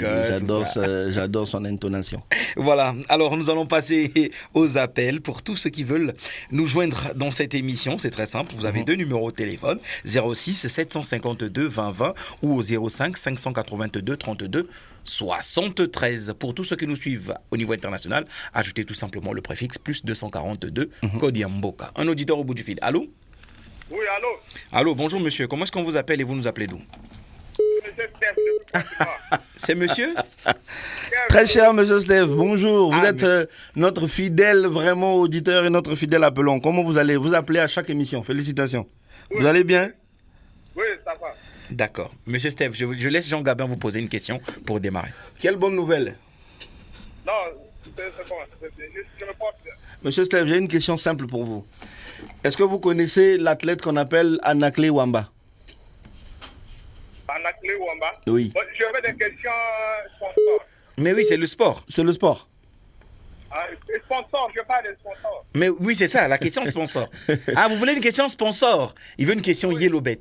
J'adore son intonation. Voilà, alors nous allons passer aux appels pour tous ceux qui veulent nous joindre dans cette émission. C'est très simple, vous avez deux numéros de téléphone, 06 752 20 20 ou au 05 582 32 73. Pour tous ceux qui nous suivent au niveau international, ajoutez tout simplement le préfixe plus 242 code Yamboka. Un auditeur au bout du fil. Allô? Oui, allô? Allô, bonjour monsieur. Comment est-ce qu'on vous appelle et vous nous appelez d'où? Monsieur Steph. C'est monsieur? Très cher monsieur Steph, bonjour. Vous êtes notre fidèle vraiment auditeur et notre fidèle appelant. Comment vous allez? Vous appelez à chaque émission. Félicitations. Oui. Vous allez bien? Oui, ça va. D'accord. Monsieur Steph, je laisse Jean Gabin vous poser une question pour démarrer. Quelle bonne nouvelle? Non, c'est bon. Je me porte bien. Monsieur Steph, j'ai une question simple pour vous. Est-ce que vous connaissez l'athlète qu'on appelle Anakle Wamba? Anakle Wamba? Oui. Bon, je veux des questions sponsors. Mais oui, c'est le sport. C'est le sport. Sponsor, je parle de sponsor. Mais oui, c'est ça, la question sponsor. Ah, vous voulez une question sponsor? Il veut une question Yellowbet.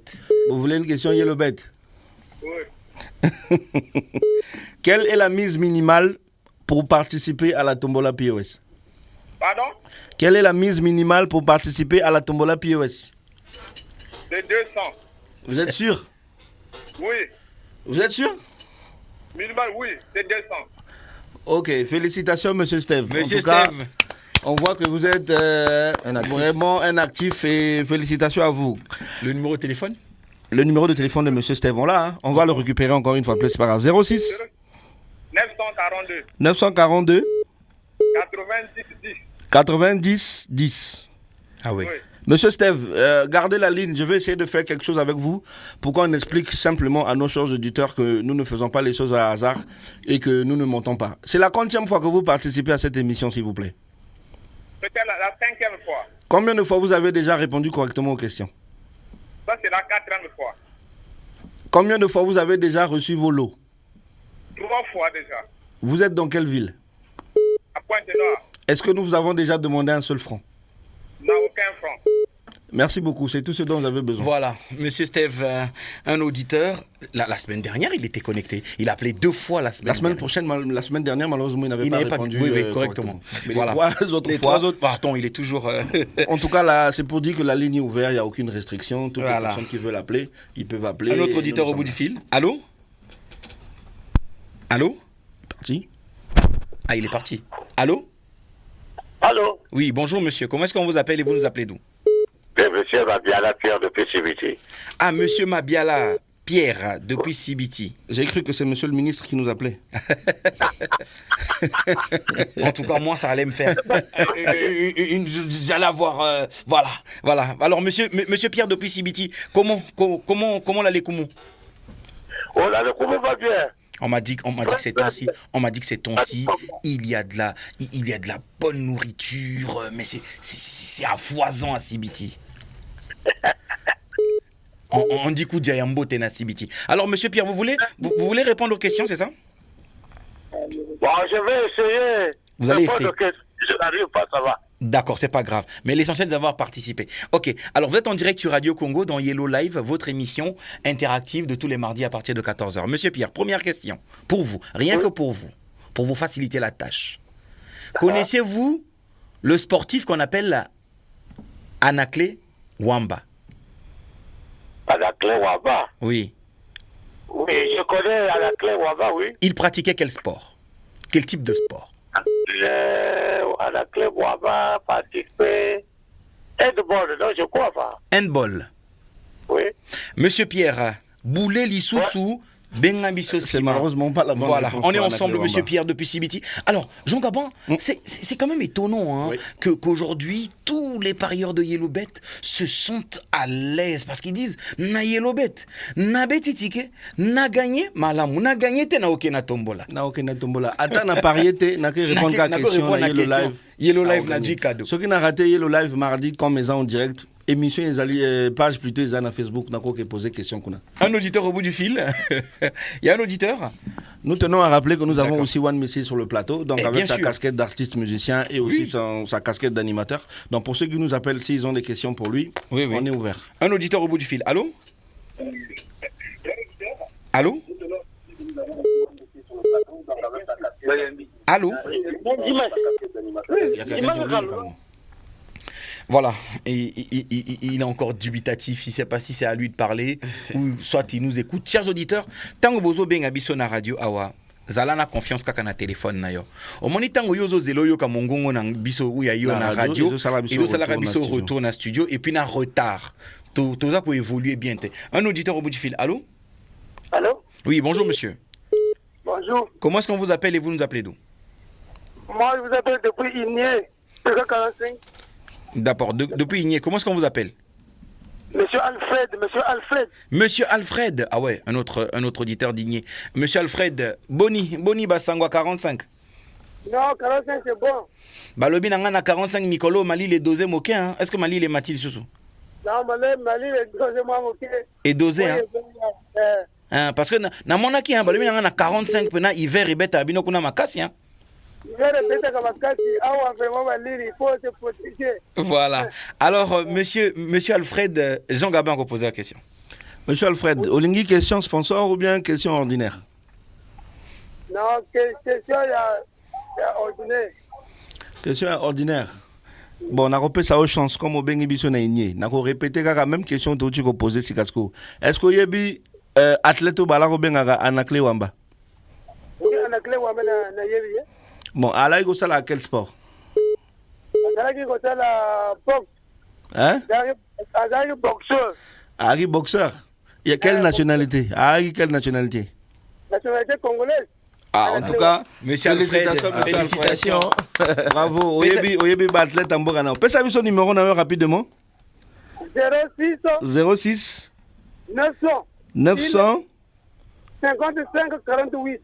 Vous voulez une question Yellowbet? Oui. Quelle est la mise minimale pour participer à la tombola POS? Pardon? Quelle est la mise minimale pour participer à la tombola POS? De 200. Vous êtes sûr? Oui. Vous êtes sûr? Minimal, oui, c'est 200. Ok, félicitations monsieur Steve. Monsieur Steve. On voit que vous êtes vraiment un actif et félicitations à vous. Le numéro de téléphone? Le numéro de téléphone de monsieur Steve, on l'a, hein? On va le récupérer encore une fois plus, c'est pas grave. 06 942 942 90 10. 90 10. Ah oui. Monsieur Steve, gardez la ligne. Je vais essayer de faire quelque chose avec vous pour qu'on explique simplement à nos chers auditeurs que nous ne faisons pas les choses à hasard et que nous ne mentons pas. C'est la quantième fois que vous participez à cette émission, s'il vous plaît? Peut-être la 5e fois. Combien de fois vous avez déjà répondu correctement aux questions? Ça, c'est la 4e fois. Combien de fois vous avez déjà reçu vos lots? 3 fois déjà. Vous êtes dans quelle ville? À Pointe-Noire. Est-ce que nous vous avons déjà demandé un seul franc? Non, aucun franc. Merci beaucoup, c'est tout ce dont vous avez besoin. Voilà, monsieur Steve, un auditeur, la semaine dernière, il était connecté. Il a appelé 2 fois la semaine dernière. La semaine dernière, malheureusement, il n'avait pas répondu correctement. Mais Voilà. les trois autres fois... Attends, il est toujours... En tout cas, là, c'est pour dire que la ligne est ouverte, il n'y a aucune restriction. Toutes Voilà. les personnes qui veulent appeler, ils peuvent appeler. Un autre auditeur au bout du fil. Allô? Allô? Parti. Ah, il est parti. Allô? Allô? Oui, bonjour monsieur. Comment est-ce qu'on vous appelle et vous nous appelez d'où? Monsieur Mabiala Pierre de PCBT. Ah, monsieur Mabiala Pierre depuis CBT. J'ai cru que c'est monsieur le ministre qui nous appelait. En tout cas, moi, ça allait me faire. J'allais avoir. Voilà. Alors, monsieur Pierre depuis CBT, comment l'allez comment? Oh là, le comment va bien? On m'a dit que c'est ton-ci. On m'a dit que c'est ton-ci. Il y a de la bonne nourriture, mais c'est à foison à CBT. On dit coup d'Yambo t'es na CBT. Alors, monsieur Pierre, vous voulez répondre aux questions, c'est ça? Bon, je vais essayer. Vous allez essayer. Je n'arrive pas, ça va. D'accord, c'est pas grave. Mais l'essentiel d'avoir participé. Ok, alors vous êtes en direct sur Radio Congo dans Yellow Live, votre émission interactive de tous les mardis à partir de 14h. Monsieur Pierre, première question. Pour vous, rien que pour vous faciliter la tâche. Connaissez-vous le sportif qu'on appelle Anakle Wamba? Anakle Wamba? Oui. Oui, je connais Anakle Wamba, oui. Il pratiquait quel sport? Quel type de sport? Anakle Wamba participait handball, non, je crois pas. Handball. Oui. Monsieur Pierre, Boulé Lissoussou, Bengambiso C'est malheureusement pas la bonne Voilà, réponse on est pour ensemble, Anakle monsieur Wamba. Pierre, depuis CBT. Alors, Jean Gabin, c'est quand même étonnant Oui. qu'aujourd'hui, tous les parieurs de Yellowbet se sentent à l'aise parce qu'ils disent na Yellowbet, na betitike, na gagné, malamu, na gagné, te na oké na tombola. Na ok na tombola. Attends, na pariété, na que répondre à la question na Yellow Live. Yellow Live Ah, n'a ok. du cadeau. Ceux qui n'ont raté Yellow Live mardi, comme ils en direct, émission, ils allaient, page plutôt, ils ont Facebook, n'a qu'à poser question qu'on a. Un auditeur au bout du fil. Il y a un auditeur. Nous tenons à rappeler que nous avons D'accord. aussi One Messi sur le plateau, donc Eh, avec bien sa sûr. casquette d'artiste musicien et aussi Oui. sa casquette d'animateur. Donc pour ceux qui nous appellent, s'ils ont des questions pour lui, Oui, oui. on est ouvert. Un auditeur au bout du fil. Allô? Allô? Allô? Il y a quelqu'un qui oublie, pardon. Voilà, et il est encore dubitatif, il ne sait pas si c'est à lui de parler ou soit il nous écoute. Chers auditeurs, tant que vous avez biso na radio awa, zala na confiance kaka na téléphone na yo. Omoni tango yozo zelo yo ka mongongo na biso ou ya yo Na na radio, radio, ezo sala biso retour na studio et puis na retard. Tout ça pour évoluer bien. Un auditeur au bout du fil. Allô? Allô? Oui, bonjour monsieur. Bonjour. Comment est-ce qu'on vous appelle et vous nous appelez d'où? Moi, je vous appelle depuis Igné, 45. D'accord, depuis Igné, comment est-ce qu'on vous appelle? Monsieur Alfred. Monsieur Alfred, ah ouais, un autre auditeur d'Igné. Monsieur Alfred, Boni Basangwa 45. Non, 45 c'est bon. Balobi nanga 45 Mikolo, Mali les dosé moqué, hein? Est-ce que Mali les matil sous? Non, Mali, dosez-moi, ok. Et dosé, hein? Euh, Hein, parce que na monaki, hein, Balobi nanga 45 pena hiver et bête abino kuna makasi, hein? Voilà. Alors, monsieur Alfred, Jean Gabin a posé la question. Monsieur Alfred, Olingi, question sponsor ou bien question ordinaire? Non, question ordinaire. Question ordinaire. Bon, on a repéré ça aux chances, comme au Bengi Biso na Igné. On a répété la même question que tu as posée, si Kasko. Est-ce que y a athlète au Balaro Bengaga Anakle Wamba? Oui, Anakle Wamba na yebi. Bon, alors il y a quel sport? Boxe. Hein? Boxeur. Harry boxeur. Il y a quelle nationalité? Harry, quelle nationalité? Nationalité congolaise. Ah, en tout cas, monsieur Alfred, félicitations. Bravo. Oyebi athlète en Bogana. Peut savoir son numéro rapidement? 06 900 55 48.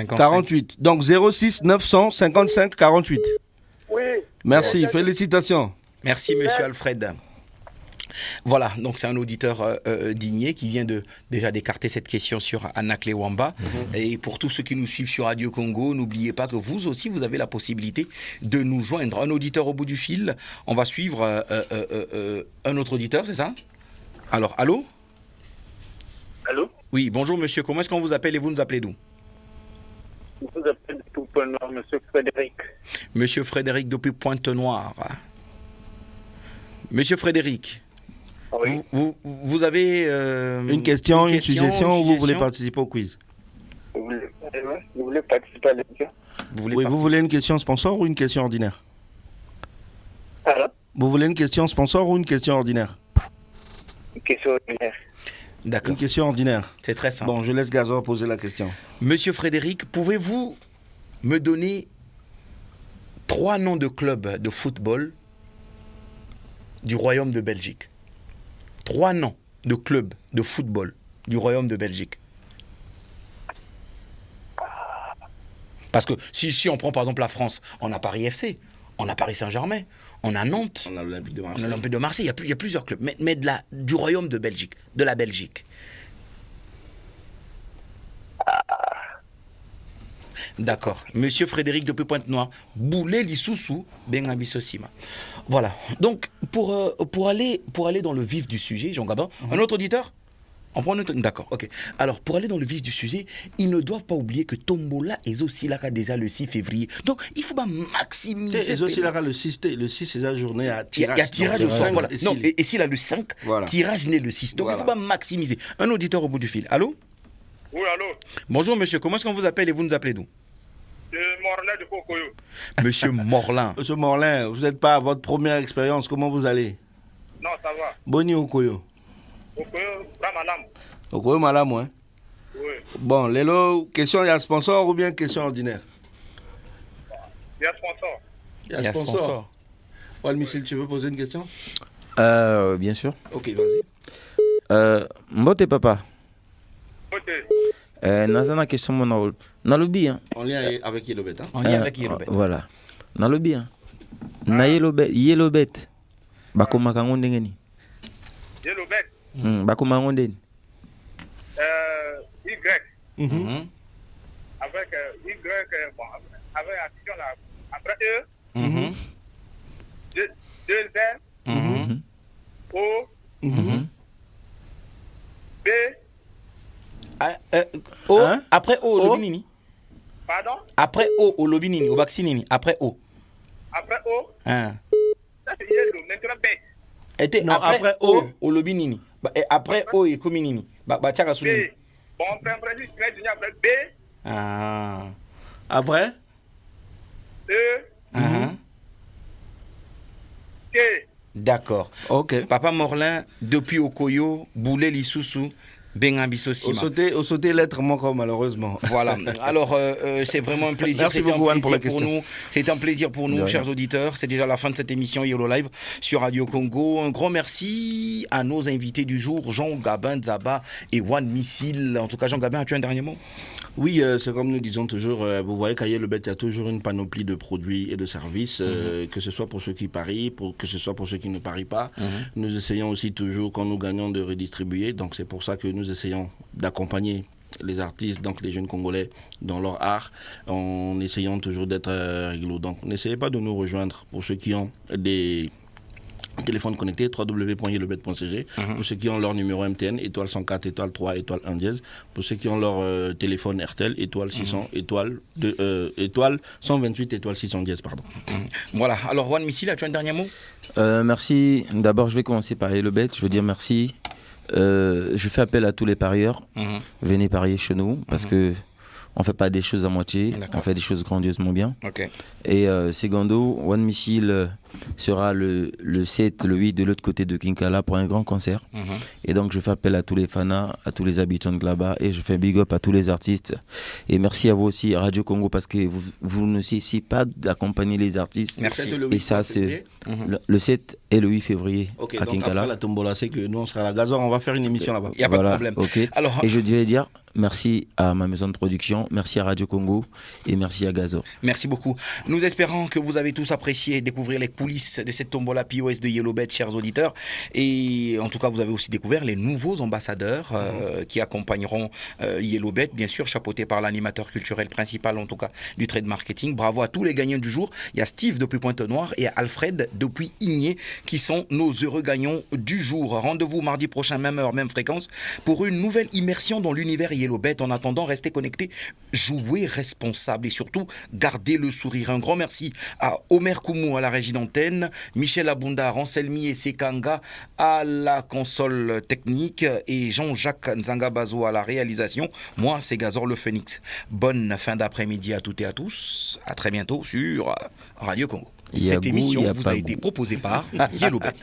48. Donc 06 955 48. Oui. Merci, félicitations. Merci, monsieur Alfred. Voilà, donc c'est un auditeur digné qui vient déjà d'écarter cette question sur Anakle Wamba. Et pour tous ceux qui nous suivent sur Radio Congo, n'oubliez pas que vous aussi, vous avez la possibilité de nous joindre. Un auditeur au bout du fil, on va suivre un autre auditeur, c'est ça? Alors, allô? Allô? Oui, bonjour monsieur, comment est-ce qu'on vous appelle et vous nous appelez d'où? Je vous appelle depuis Pointe-Noire, monsieur Frédéric. Monsieur Frédéric depuis Pointe-Noire. Monsieur Frédéric, Oui. vous avez Une question, une suggestion, ou vous voulez participer au quiz? Vous voulez participer à l'émission? Vous voulez une question sponsor ou une question ordinaire? Alors? Vous voulez une question sponsor ou une question ordinaire? Une question ordinaire. D'accord. Une question ordinaire. C'est très simple. Bon, je laisse Gazor poser la question. Monsieur Frédéric, pouvez-vous me donner 3 noms de clubs de football du Royaume de Belgique? 3 noms de clubs de football du Royaume de Belgique. Parce que si on prend par exemple la France, on a Paris FC, on a Paris Saint-Germain, on a Nantes, On a l'Olympique de on Marseille. a l'Olympique de Marseille, il y a plusieurs clubs, mais du Royaume de Belgique, de la Belgique. D'accord. Monsieur Frédéric depuis Pointe-Noire, Boulé Lissoussou, Bengabi Sosima. Voilà. Donc, pour aller dans le vif du sujet, Jean Gabin, un autre auditeur? On prend un autre... D'accord, ok. Alors, pour aller dans le vif du sujet, ils ne doivent pas oublier que Tombola est aussi là déjà le 6 février. Donc, il faut pas maximiser... Et aussi là, le 6, c'est la journée à Il y tirage. a tirage Donc, au sort, voilà. et Non, s'il- et s'il a le 5, Voilà. tirage né le 6. Donc, il ne faut pas maximiser. Un auditeur au bout du fil. Allô? Oui, allô? Bonjour, monsieur. Comment est-ce qu'on vous appelle et vous nous appelez d'où? C'est Morlain de Kokoyo. Monsieur Morlin. Monsieur Morlin, vous n'êtes pas à votre première expérience. Comment vous allez? Non, ça va. Boni Okoyo. Kokoyo, Ramalam. Okoyo Malam, hein? Oui. Bon, Lélo, question, il y a sponsor ou bien question ordinaire? Il y a sponsor. Il y a sponsor. Walmisil, tu veux poser une question? Bien sûr. Ok, vas-y. Mbote papa. Côté. Nazana question mon nalobi hein. En lien avec Yelobet, hein? On est avec Yelobet. Voilà. Nalobi hein. Na Yelobet. Bakoma kango ndenge ni. Yellow Bet. Bakoma kango ndenge. Y. Avec Y, bon, avec action là. Après E. Deux R. O. B. O, Hein? après O, O. Lobinini. Pardon? Après O, au Lobinini, au Baxinini. Après O. Après O. Hein. Ça c'est yellow. Maintenant B. Et Non, après après O, O. au Lobinini. Et après O, et Kominini. Tiaga B. Soulini. Bon, après B. Ah. Après? E. K. D'accord. Ok. Papa Morlin, depuis Okoyo, Boulé Lissoussou, Bengambiso Sima. Au sauté lettre manquant, malheureusement. Voilà. Alors, c'est vraiment un plaisir. Merci C'était beaucoup, un Anne, pour la plaisir question. nous. C'est un plaisir pour nous, chers auditeurs. C'est déjà la fin de cette émission Yellow Live sur Radio Congo. Un grand merci à nos invités du jour, Jean Gabin Zaba et One Missile. En tout cas, Jean Gabin, as-tu un dernier mot? Oui, c'est comme nous disons toujours, vous voyez qu'à Yelobet, il y a toujours une panoplie de produits et de services, que ce soit pour ceux qui parient, que ce soit pour ceux qui ne parient pas. Nous essayons aussi toujours, quand nous gagnons, de redistribuer. Donc c'est pour ça que nous essayons d'accompagner les artistes, donc les jeunes Congolais, dans leur art, en essayant toujours d'être rigoureux. Donc n'essayez pas de nous rejoindre pour ceux qui ont des téléphone connecté, www.yelobet.cg. Pour ceux qui ont leur numéro MTN, étoile 104, étoile 3, étoile 1 dièse. Pour ceux qui ont leur téléphone RTL, étoile 600, étoile 128, étoile 600 dièse, pardon. Voilà. Alors, One Missile, as-tu un dernier mot? Merci. D'abord, je vais commencer par Yelobet. Je veux dire merci. Je fais appel à tous les parieurs. Venez parier chez nous parce que on fait pas des choses à moitié, on fait des choses grandiosement bien. Ok. Et Segundo, One Missile sera le 7, le 8 de l'autre côté de Kinkala pour un grand concert. Et donc je fais appel à tous les fans, à tous les habitants de là-bas et je fais big up à tous les artistes. Et merci à vous aussi, Radio Congo, parce que vous ne cessez pas d'accompagner les artistes. Merci. Et ça, c'est le 7 et le 8 février Ok, à donc Kinkala. après la tombola, c'est que nous, on sera à la Gazor, on va faire une émission là-bas. Il n'y a pas de problème. Ok. Alors, Et je devais dire merci à ma maison de production, merci à Radio Congo et merci à Gazor. merci beaucoup. Nous espérons que vous avez tous apprécié et découvrir les coulisses de cette tombola POS de Yellowbet, chers auditeurs. Et en tout cas, vous avez aussi découvert les nouveaux ambassadeurs qui accompagneront Yellowbet, bien sûr, chapeauté par l'animateur culturel principal, en tout cas, du trade marketing. Bravo à tous les gagnants du jour. Il y a Steve depuis Pointe-Noire et Alfred depuis Igné qui sont nos heureux gagnants du jour. Rendez-vous mardi prochain, même heure, même fréquence, pour une nouvelle immersion dans l'univers Yellowbet. En attendant, restez connectés, jouez responsable et surtout, gardez le sourire. Un grand merci à Omer Koumou à la régie d'antenne, Michel Abunda, Ranselmi et Sekanga à la console technique et Jean-Jacques Nzangabazo à la réalisation. Moi, c'est Gazor le Phénix. Bonne fin d'après-midi à toutes et à tous. À très bientôt sur Radio Congo. Cette Yagou, émission vous a Yapagou. été proposée par Yellowbet.